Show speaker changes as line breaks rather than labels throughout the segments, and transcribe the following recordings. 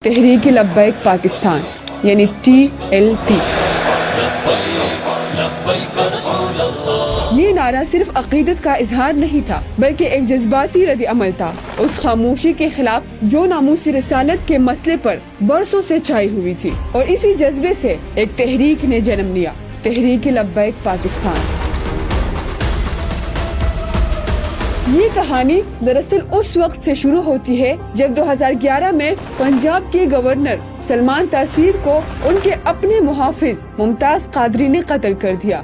تحریک لبیک پاکستان یعنی TLP۔ یہ نعرہ صرف عقیدت کا اظہار نہیں تھا بلکہ ایک جذباتی رد عمل تھا اس خاموشی کے خلاف جو ناموس رسالت کے مسئلے پر برسوں سے چھائی ہوئی تھی، اور اسی جذبے سے ایک تحریک نے جنم لیا، تحریک لبیک پاکستان۔ یہ کہانی دراصل اس وقت سے شروع ہوتی ہے جب 2011 میں پنجاب کے گورنر سلمان تاثیر کو ان کے اپنے محافظ ممتاز قادری نے قتل کر دیا۔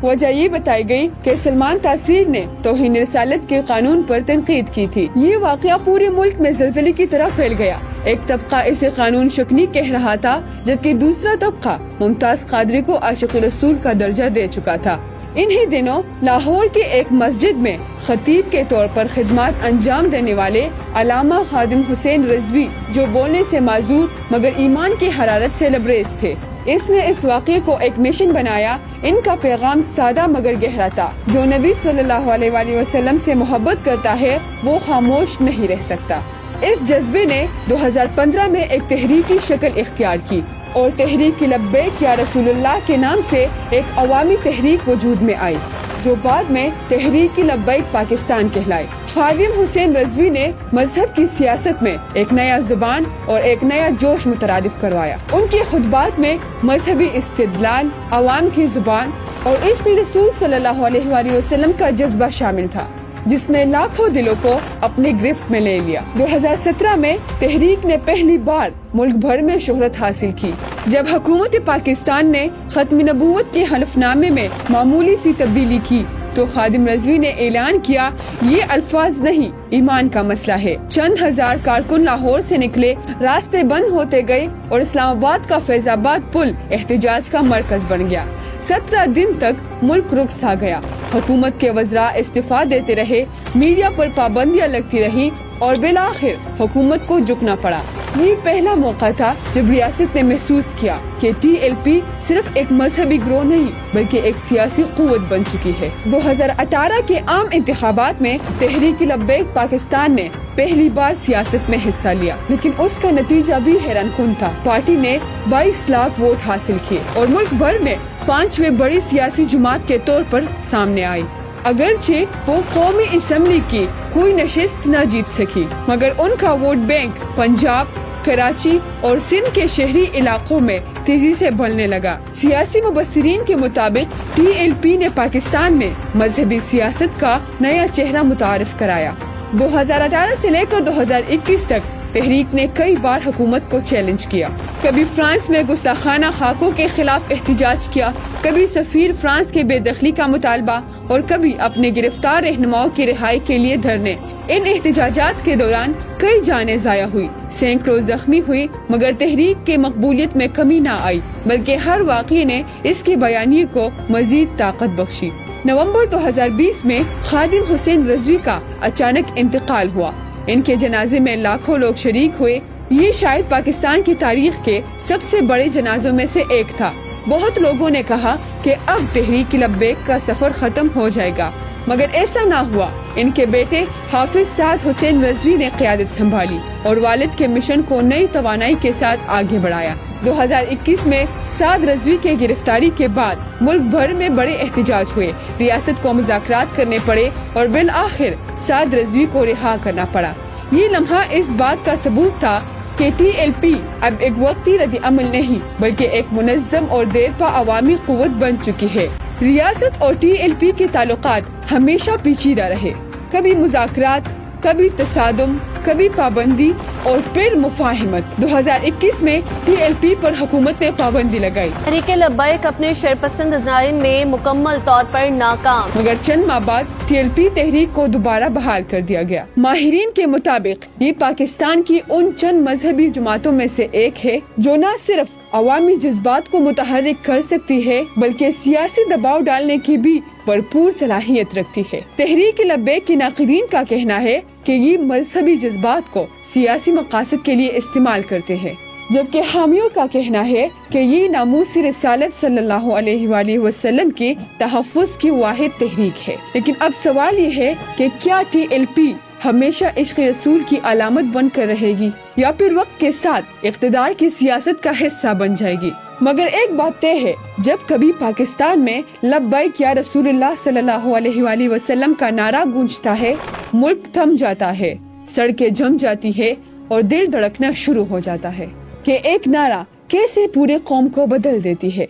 وجہ یہ بتائی گئی کہ سلمان تاثیر نے توہین رسالت کے قانون پر تنقید کی تھی۔ یہ واقعہ پورے ملک میں زلزلے کی طرح پھیل گیا۔ ایک طبقہ اسے قانون شکنی کہہ رہا تھا جبکہ دوسرا طبقہ ممتاز قادری کو عاشق رسول کا درجہ دے چکا تھا۔ انہی دنوں لاہور کے ایک مسجد میں خطیب کے طور پر خدمات انجام دینے والے علامہ خادم حسین رضوی، جو بولنے سے معذور مگر ایمان کی حرارت سے لبریز تھے، اس نے اس واقعے کو ایک مشن بنایا۔ ان کا پیغام سادہ مگر گہرا تھا: جو نبی صلی اللہ علیہ وآلہ وسلم سے محبت کرتا ہے وہ خاموش نہیں رہ سکتا۔ اس جذبے نے 2015 میں ایک تحریکی شکل اختیار کی اور تحریک لبیک یا رسول اللہ کے نام سے ایک عوامی تحریک وجود میں آئی، جو بعد میں تحریک لبیک پاکستان کہلائی۔ خادم حسین رضوی نے مذہب کی سیاست میں ایک نیا زبان اور ایک نیا جوش مترادف کروایا۔ ان کے خطبات میں مذہبی استدلال، عوام کی زبان اور عشق رسول صلی اللہ علیہ وآلہ وسلم کا جذبہ شامل تھا، جس نے لاکھوں دلوں کو اپنے گرفت میں لے لیا۔ 2017 میں تحریک نے پہلی بار ملک بھر میں شہرت حاصل کی جب حکومت پاکستان نے ختم نبوت کے حلف نامے میں معمولی سی تبدیلی کی تو خادم رضوی نے اعلان کیا، یہ الفاظ نہیں، ایمان کا مسئلہ ہے۔ چند ہزار کارکن لاہور سے نکلے، راستے بند ہوتے گئے اور اسلام آباد کا فیض آباد پل احتجاج کا مرکز بن گیا۔ 17 دن تک ملک رک سا گیا، حکومت کے وزراء استعفا دیتے رہے، میڈیا پر پابندیاں لگتی رہی اور بالآخر حکومت کو جھکنا پڑا۔ یہ پہلا موقع تھا جب ریاست نے محسوس کیا کہ TLP صرف ایک مذہبی گروہ نہیں بلکہ ایک سیاسی قوت بن چکی ہے۔ 2018 کے عام انتخابات میں تحریک لبیک پاکستان نے پہلی بار سیاست میں حصہ لیا، لیکن اس کا نتیجہ بھی حیران کن تھا۔ پارٹی نے 22 لاکھ ووٹ حاصل کیے اور ملک بھر میں 5ویں بڑی سیاسی جماعت کے طور پر سامنے آئی۔ اگرچہ وہ قومی اسمبلی کی کوئی نشست نہ جیت سکی، مگر ان کا ووٹ بینک پنجاب، کراچی اور سندھ کے شہری علاقوں میں تیزی سے بڑھنے لگا۔ سیاسی مبصرین کے مطابق TLP نے پاکستان میں مذہبی سیاست کا نیا چہرہ متعارف کرایا۔ 2018 سے لے کر 2021 تک تحریک نے کئی بار حکومت کو چیلنج کیا، کبھی فرانس میں گستاخانہ خاکوں کے خلاف احتجاج کیا، کبھی سفیر فرانس کے بے دخلی کا مطالبہ اور کبھی اپنے گرفتار رہنماؤں کی رہائی کے لیے دھرنے۔ ان احتجاجات کے دوران کئی جانیں ضائع ہوئی، سینکڑوں زخمی ہوئی، مگر تحریک کے مقبولیت میں کمی نہ آئی بلکہ ہر واقعے نے اس کے بیانیے کو مزید طاقت بخشی۔ نومبر 2020 میں خادم حسین رضوی کا اچانک انتقال ہوا۔ ان کے جنازے میں لاکھوں لوگ شریک ہوئے۔ یہ شاید پاکستان کی تاریخ کے سب سے بڑے جنازوں میں سے ایک تھا۔ بہت لوگوں نے کہا کہ اب تحریک لبیک کا سفر ختم ہو جائے گا، مگر ایسا نہ ہوا۔ ان کے بیٹے حافظ سعد حسین رضوی نے قیادت سنبھالی اور والد کے مشن کو نئی توانائی کے ساتھ آگے بڑھایا۔ 2021 میں سعد رضوی کے گرفتاری کے بعد ملک بھر میں بڑے احتجاج ہوئے، ریاست کو مذاکرات کرنے پڑے اور بالآخر سعد رضوی کو رہا کرنا پڑا۔ یہ لمحہ اس بات کا ثبوت تھا کہ TLP اب ایک وقتی رد عمل نہیں بلکہ ایک منظم اور دیرپا عوامی قوت بن چکی ہے۔ ریاست اور TLP کے تعلقات ہمیشہ پیچیدہ رہے، کبھی مذاکرات، کبھی تصادم، کبھی پابندی اور پھر مفاہمت۔ 2021 میں TLP پر حکومت نے پابندی لگائی۔
تحریک لبیک اپنے شرپسند ڈیزائن میں مکمل طور پر ناکام،
مگر چند ماہ بعد TLP تحریک کو دوبارہ بحال کر دیا گیا۔ ماہرین کے مطابق یہ پاکستان کی ان چند مذہبی جماعتوں میں سے ایک ہے جو نہ صرف عوامی جذبات کو متحرک کر سکتی ہے بلکہ سیاسی دباؤ ڈالنے کی بھی بھرپور صلاحیت رکھتی ہے۔ تحریک لبیک کے ناقدین کا کہنا ہے کہ یہ مذہبی جذبات کو سیاسی مقاصد کے لیے استعمال کرتے ہیں، جبکہ حامیوں کا کہنا ہے کہ یہ ناموس رسالت صلی اللہ علیہ وآلہ وسلم کی تحفظ کی واحد تحریک ہے۔ لیکن اب سوال یہ ہے کہ کیا TLP ہمیشہ عشق رسول کی علامت بن کر رہے گی یا پھر وقت کے ساتھ اقتدار کی سیاست کا حصہ بن جائے گی۔ مگر ایک بات طے ہے، جب کبھی پاکستان میں لبیک یا رسول اللہ صلی اللہ علیہ وآلہ وسلم کا نعرہ گونجتا ہے، ملک تھم جاتا ہے، سڑکیں جم جاتی ہے اور دل دھڑکنا شروع ہو جاتا ہے کہ ایک نعرہ کیسے پورے قوم کو بدل دیتی ہے۔